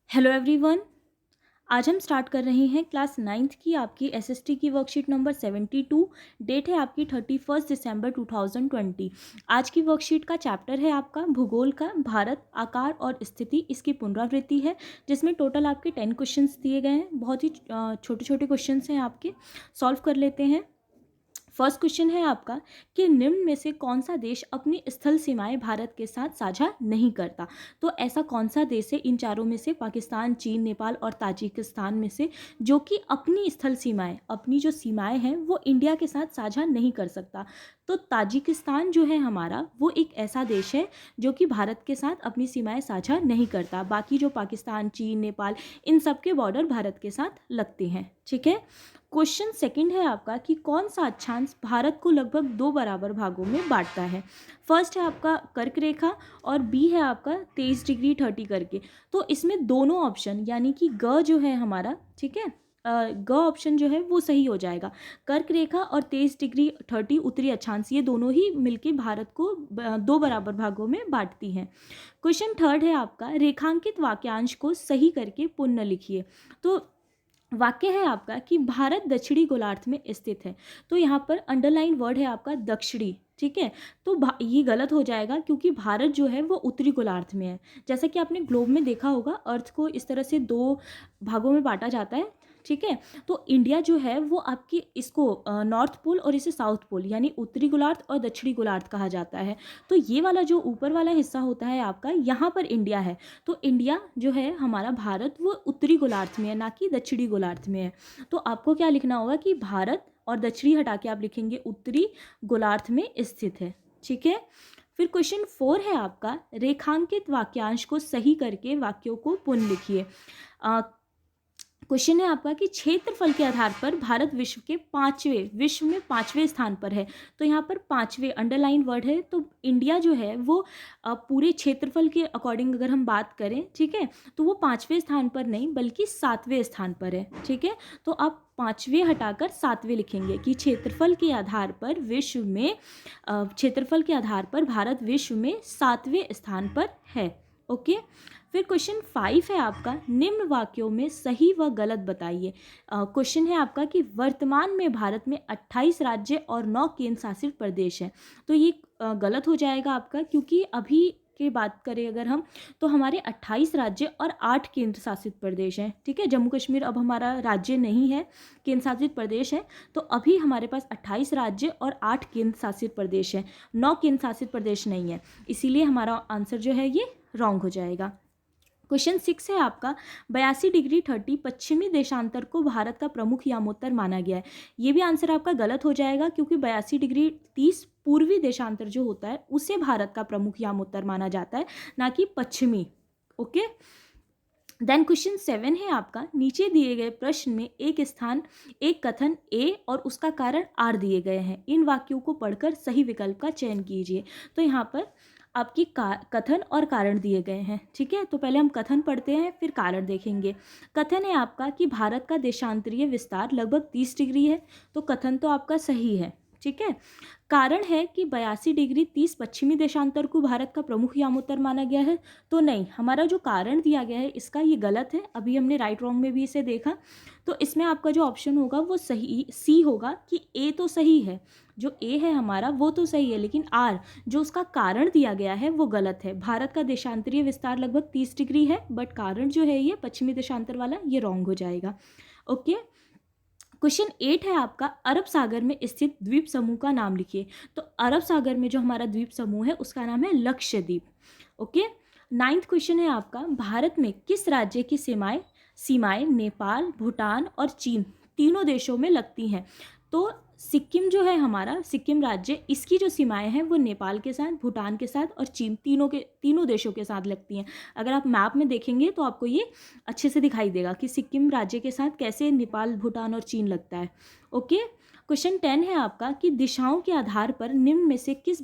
Hello everyone. आज हम start कर रहे हैं क्लास नाइन्थ की आपकी एसएसटी की वर्कशीट नंबर 72। डेट है आपकी 31 दिसंबर 2020। आज की वर्कशीट का चैप्टर है आपका भूगोल का भारत आकार और स्थिति, इसकी पुनरावृत्ति है जिसमें टोटल आपके 10 क्वेश्चंस दिए गए हैं। बहुत ही छोटे छोटे क्वेश्चंस हैं आपके, सॉल्व कर लेते हैं। फर्स्ट क्वेश्चन है आपका कि निम्न में से कौन सा देश अपनी स्थल सीमाएं भारत के साथ साझा नहीं करता। तो ऐसा कौन सा देश है इन चारों में से, पाकिस्तान, चीन, नेपाल और ताजिकिस्तान में से, जो कि अपनी स्थल सीमाएं, अपनी जो सीमाएं हैं वो इंडिया के साथ साझा नहीं कर सकता। तो ताजिकिस्तान जो है हमारा, वो एक ऐसा देश है जो कि भारत के साथ अपनी सीमाएं साझा नहीं करता। बाकी जो पाकिस्तान, चीन, नेपाल, इन सब के बॉर्डर भारत के साथ लगते हैं। ठीक है। क्वेश्चन सेकंड है आपका कि कौन सा अक्षांश भारत को लगभग 2 बराबर भागों में बांटता है। फर्स्ट है आपका कर्क रेखा और बी है आपका 23 डिग्री 30 करके। तो इसमें दोनों ऑप्शन यानी कि ग जो है हमारा, ठीक है, ग ऑप्शन जो है वो सही हो जाएगा। कर्क रेखा और 23 डिग्री 30 उत्तरी अक्षांश, ये दोनों ही मिलके भारत को 2 बराबर भागों में बांटती हैं। क्वेश्चन थर्ड है आपका रेखांकित वाक्यांश को सही करके पुनः लिखिए। तो वाक्य है आपका कि भारत दक्षिणी गोलार्ध में स्थित है। तो यहाँ पर अंडरलाइन वर्ड है आपका दक्षिणी। ठीक है। तो ये गलत हो जाएगा क्योंकि भारत जो है वो उत्तरी गोलार्ध में है। जैसा कि आपने ग्लोब में देखा होगा, अर्थ को इस तरह से 2 भागों में बांटा जाता है। ठीक है। तो इंडिया जो है वो आपकी इसको नॉर्थ पोल और इसे साउथ पोल यानी उत्तरी गोलार्ध और दक्षिणी गोलार्ध कहा जाता है। तो ये वाला जो ऊपर वाला हिस्सा होता है आपका, यहाँ पर इंडिया है। तो इंडिया जो है हमारा भारत, वो उत्तरी गोलार्ध में है, ना कि दक्षिणी गोलार्ध में है। तो आपको क्या लिखना होगा कि भारत और दक्षिणी हटा के आप लिखेंगे उत्तरी गोलार्ध में स्थित है। ठीक है। फिर क्वेश्चन 4 है आपका रेखांकित वाक्यांश को सही करके वाक्यों को पुनः लिखिए। क्वेश्चन है आपका कि क्षेत्रफल के आधार पर भारत विश्व में पांचवें स्थान पर है। तो यहाँ पर पांचवें अंडरलाइन वर्ड है। तो इंडिया जो है वो पूरे क्षेत्रफल के अकॉर्डिंग अगर हम बात करें, ठीक है, तो वो पांचवें स्थान पर नहीं बल्कि 7वें स्थान पर है। ठीक है। तो आप 5वें हटाकर 7वें लिखेंगे कि क्षेत्रफल के आधार पर भारत विश्व में 7वें स्थान पर है। ओके। फिर क्वेश्चन 5 है आपका निम्न वाक्यों में सही व गलत बताइए। क्वेश्चन है आपका कि वर्तमान में भारत में 28 राज्य और 9 केंद्र शासित प्रदेश हैं। तो ये गलत हो जाएगा आपका, क्योंकि अभी की बात करें अगर हम, तो हमारे 28 राज्य और 8 केंद्र शासित प्रदेश हैं। ठीक है। जम्मू कश्मीर अब हमारा राज्य नहीं है, केंद्र शासित प्रदेश है। तो अभी हमारे पास 28 राज्य और 8 केंद्र शासित प्रदेश हैं, 9 केंद्र शासित प्रदेश नहीं है। इसीलिए हमारा आंसर जो है ये रॉन्ग हो जाएगा। क्वेश्चन 6 है आपका 82 डिग्री 30 पश्चिमी देशांतर को भारत का प्रमुख यामोत्तर माना गया है। ये भी आंसर आपका गलत हो जाएगा क्योंकि 82 डिग्री 30 पूर्वी देशांतर जो होता है उसे भारत का प्रमुख यामोत्तर माना जाता है, ना कि पश्चिमी। ओके। देन क्वेश्चन 7 है आपका नीचे दिए गए प्रश्न में एक कथन ए और उसका कारण आर दिए गए हैं। इन वाक्यों को पढ़कर सही विकल्प का चयन कीजिए। तो यहाँ पर आपकी कथन और कारण दिए गए हैं। ठीक है। तो पहले हम कथन पढ़ते हैं फिर कारण देखेंगे। कथन है आपका कि भारत का देशांतरीय विस्तार लगभग 30 डिग्री है। तो कथन तो आपका सही है। ठीक है। कारण है कि 82 डिग्री 30 पश्चिमी देशांतर को भारत का प्रमुख यामोत्तर माना गया है। तो नहीं, हमारा जो कारण दिया गया है इसका ये गलत है। अभी हमने राइट रॉन्ग में भी इसे देखा। तो इसमें आपका जो ऑप्शन होगा वो सही सी होगा कि ए तो सही है, जो ए है हमारा वो तो सही है, लेकिन आर जो उसका कारण दिया गया है वो गलत है। भारत का देशांतरीय विस्तार लगभग 30 डिग्री है, बट कारण जो है ये पश्चिमी देशांतर वाला, ये रॉन्ग हो जाएगा। ओके। क्वेश्चन 8 है आपका अरब सागर में स्थित द्वीप समूह का नाम लिखिए। तो अरब सागर में जो हमारा द्वीप समूह है उसका नाम है लक्षद्वीप। ओके। 9th क्वेश्चन है आपका भारत में किस राज्य की सीमाएं नेपाल, भूटान और चीन तीनों देशों में लगती हैं। तो सिक्किम जो है हमारा, सिक्किम राज्य, इसकी जो सीमाएं हैं वो नेपाल के साथ, भूटान के साथ और चीन तीनों देशों के साथ लगती हैं। अगर आप मैप में देखेंगे तो आपको ये अच्छे से दिखाई देगा कि सिक्किम राज्य के साथ कैसे नेपाल, भूटान और चीन लगता है। ओके। क्वेश्चन 10 है आपका कि दिशाओं के आधार पर निम्न में से किस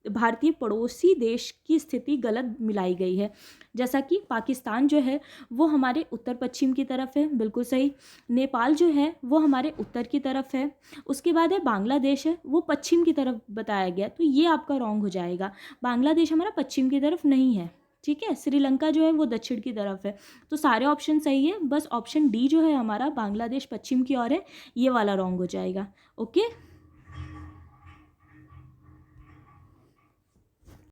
भारतीय पड़ोसी देश की स्थिति गलत मिलाई गई है। जैसा कि पाकिस्तान जो है वो हमारे उत्तर पश्चिम की तरफ है, बिल्कुल सही। नेपाल जो है वो हमारे उत्तर की तरफ है। उसके बाद है बांग्लादेश है, वो पश्चिम की तरफ बताया गया। तो ये आपका रॉन्ग हो जाएगा, बांग्लादेश हमारा पश्चिम की तरफ नहीं है। ठीक है, श्रीलंका जो है वो दक्षिण की तरफ है। तो सारे ऑप्शन सही है, बस ऑप्शन डी जो है हमारा बांग्लादेश पश्चिम की ओर है, ये वाला रॉन्ग हो जाएगा। ओके।